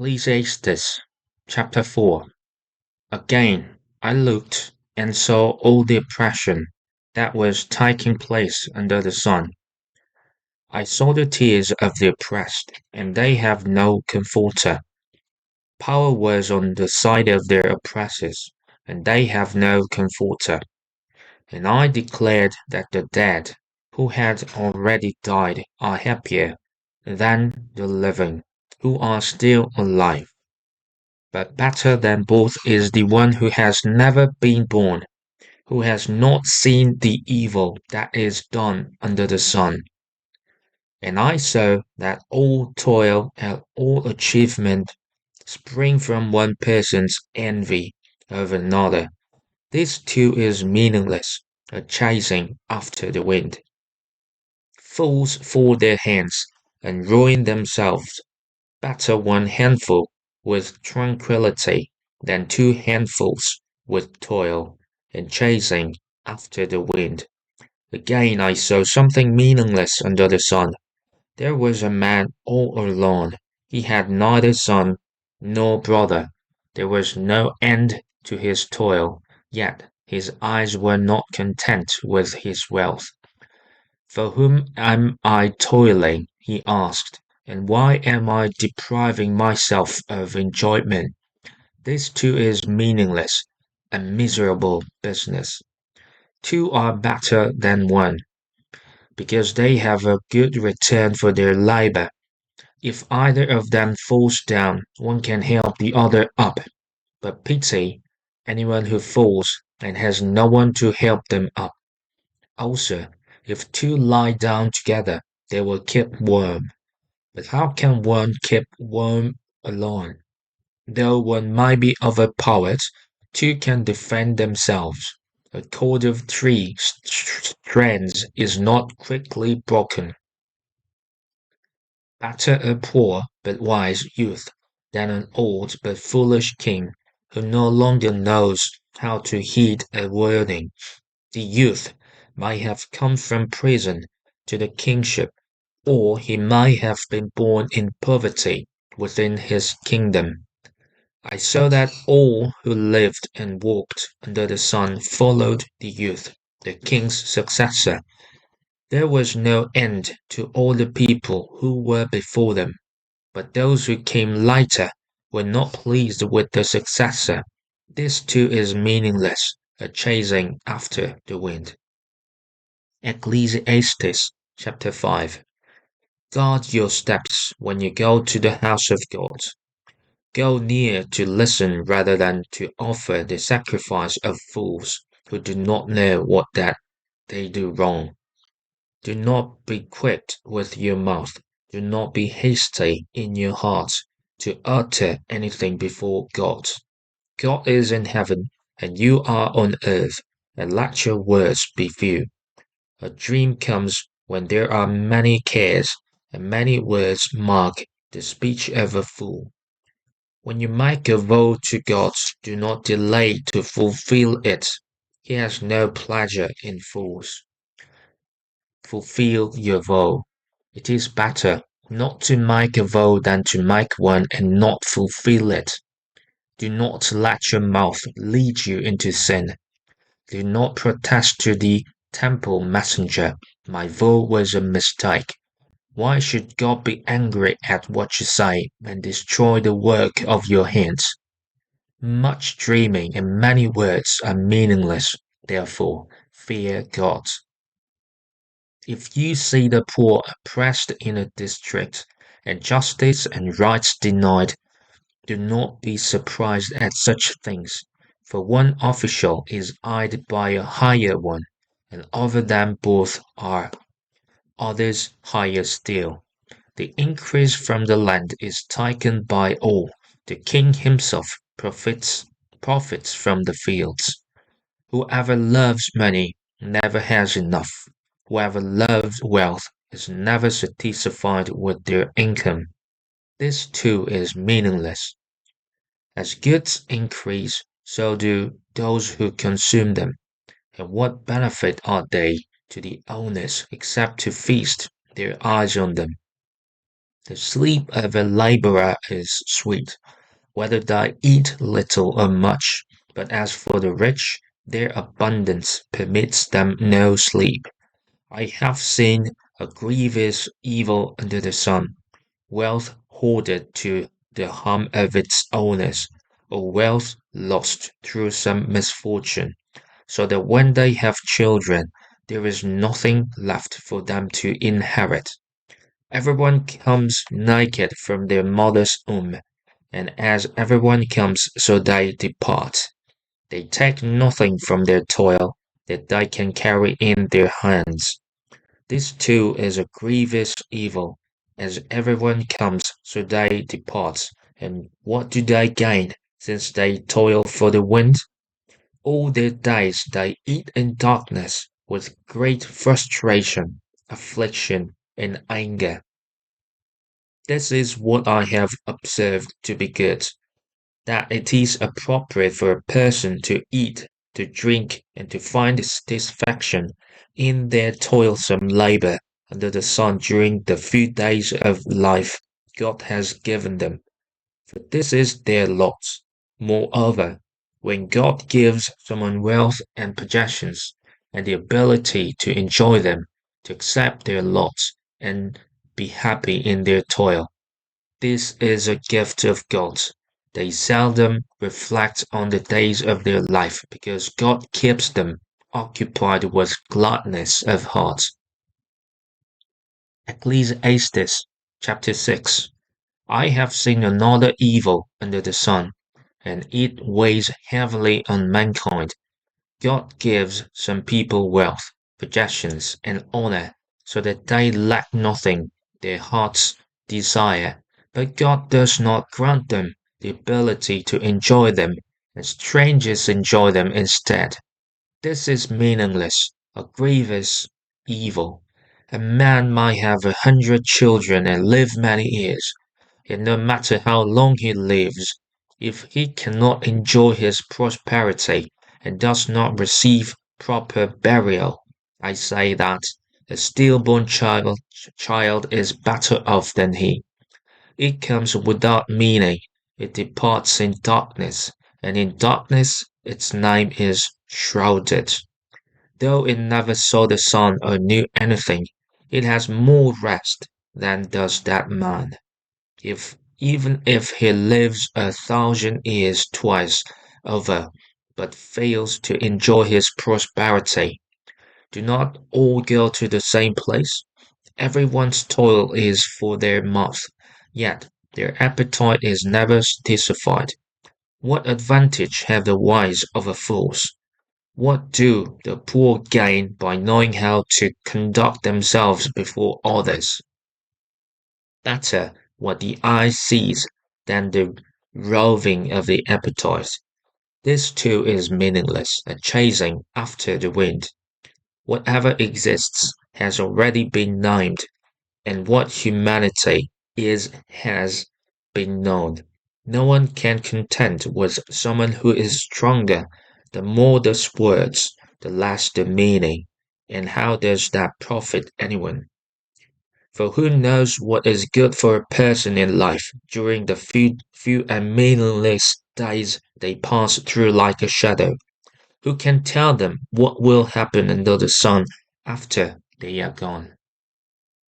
Ecclesiastes chapter 4. Again, I looked and saw all the oppression that was taking place under the sun. I saw the tears of the oppressed, and they have no comforter. Power was on the side of their oppressors, and they have no comforter. And I declared that the dead, who had already died, are happier than the living, who are still alive. But better than both is the one who has never been born, who has not seen the evil that is done under the sun. And I saw that all toil and all achievement spring from one person's envy of another. This too is meaningless, a chasing after the wind. Fools fold their hands and ruin themselves. Better one handful with tranquillity than two handfuls with toil and chasing after the wind. Again I saw something meaningless under the sun. There was a man all alone. He had neither son nor brother. There was no end to his toil, yet his eyes were not content with his wealth. For whom am I toiling? He asked, and why am I depriving myself of enjoyment? This too is meaningless, a miserable business. Two are better than one, because they have a good return for their labor. If either of them falls down, one can help the other up. But pity anyone who falls and has no one to help them up. Also, if two lie down together, they will keep warm. But how can one keep warm alone? Though one might be overpowered, two can defend themselves. A cord of three strands is not quickly broken. Better a poor but wise youth than an old but foolish king who no longer knows how to heed a warning. The youth might have come from prison to the kingship, or he might have been born in poverty within his kingdom. I saw that all who lived and walked under the sun followed the youth, the king's successor. There was no end to all the people who were before them, but those who came later were not pleased with the successor. This too is meaningless, a chasing after the wind. Ecclesiastes chapter 5. Guard your steps when you go to the house of God. Go near to listen rather than to offer the sacrifice of fools who do not know what that they do wrong. Do not be quick with your mouth. Do not be hasty in your heart to utter anything before God. God is in heaven, and you are on earth, and let your words be few. A dream comes when there are many cares, and many words mark the speech of a fool. When you make a vow to God, do not delay to fulfill it. He has no pleasure in fools. Fulfill your vow. It is better not to make a vow than to make one and not fulfill it. Do not let your mouth lead you into sin. Do not protest to the temple messenger, my vow was a mistake. Why should God be angry at what you say and destroy the work of your hands? Much dreaming and many words are meaningless, therefore fear God. If you see the poor oppressed in a district, and justice and rights denied, do not be surprised at such things, for one official is eyed by a higher one, and over them both are others higher still. The increase from the land is taken by all. The king himself profits from the fields. Whoever loves money never has enough. Whoever loves wealth is never satisfied with their income. This too is meaningless. As goods increase, so do those who consume them. And what benefit are they to the owners except to feast their eyes on them? The sleep of a laborer is sweet, whether they eat little or much. But as for the rich, their abundance permits them no sleep. I have seen a grievous evil under the sun, wealth hoarded to the harm of its owners, or wealth lost through some misfortune, so that when they have children, there is nothing left for them to inherit. Everyone comes naked from their mother's womb, and as everyone comes, so they depart. They take nothing from their toil that they can carry in their hands. This too is a grievous evil, as everyone comes, so they depart. And what do they gain, since they toil for the wind? All their days they eat in darkness, with great frustration, affliction, and anger. This is what I have observed to be good, that it is appropriate for a person to eat, to drink, and to find satisfaction in their toilsome labor under the sun during the few days of life God has given them, for this is their lot. Moreover, when God gives someone wealth and possessions, and the ability to enjoy them, to accept their lot, and be happy in their toil, this is a gift of God. They seldom reflect on the days of their life because God keeps them occupied with gladness of heart. Ecclesiastes chapter 6. I have seen another evil under the sun, and it weighs heavily on mankind. God gives some people wealth, possessions, and honor, so that they lack nothing their hearts desire. But God does not grant them the ability to enjoy them, and strangers enjoy them instead. This is meaningless, a grievous evil. A man might have 100 children and live many years, yet no matter how long he lives, if he cannot enjoy his prosperity and does not receive proper burial, I say that a stillborn child is better off than he. It comes without meaning, it departs in darkness, and in darkness its name is shrouded. Though it never saw the sun or knew anything, it has more rest than does that man. If even if he lives 1,000 years twice over, but fails to enjoy his prosperity, do not all go to the same place? Everyone's toil is for their mouth, yet their appetite is never satisfied. What advantage have the wise over fools? What do the poor gain by knowing how to conduct themselves before others? Better what the eye sees than the roving of the appetite. This too is meaningless, a chasing after the wind. Whatever exists has already been named, and what humanity is has been known. No one can contend with someone who is stronger. The more the words, the less the meaning. And how does that profit anyone? For who knows what is good for a person in life during the few and meaningless days they pass through like a shadow? Who can tell them what will happen under the sun after they are gone?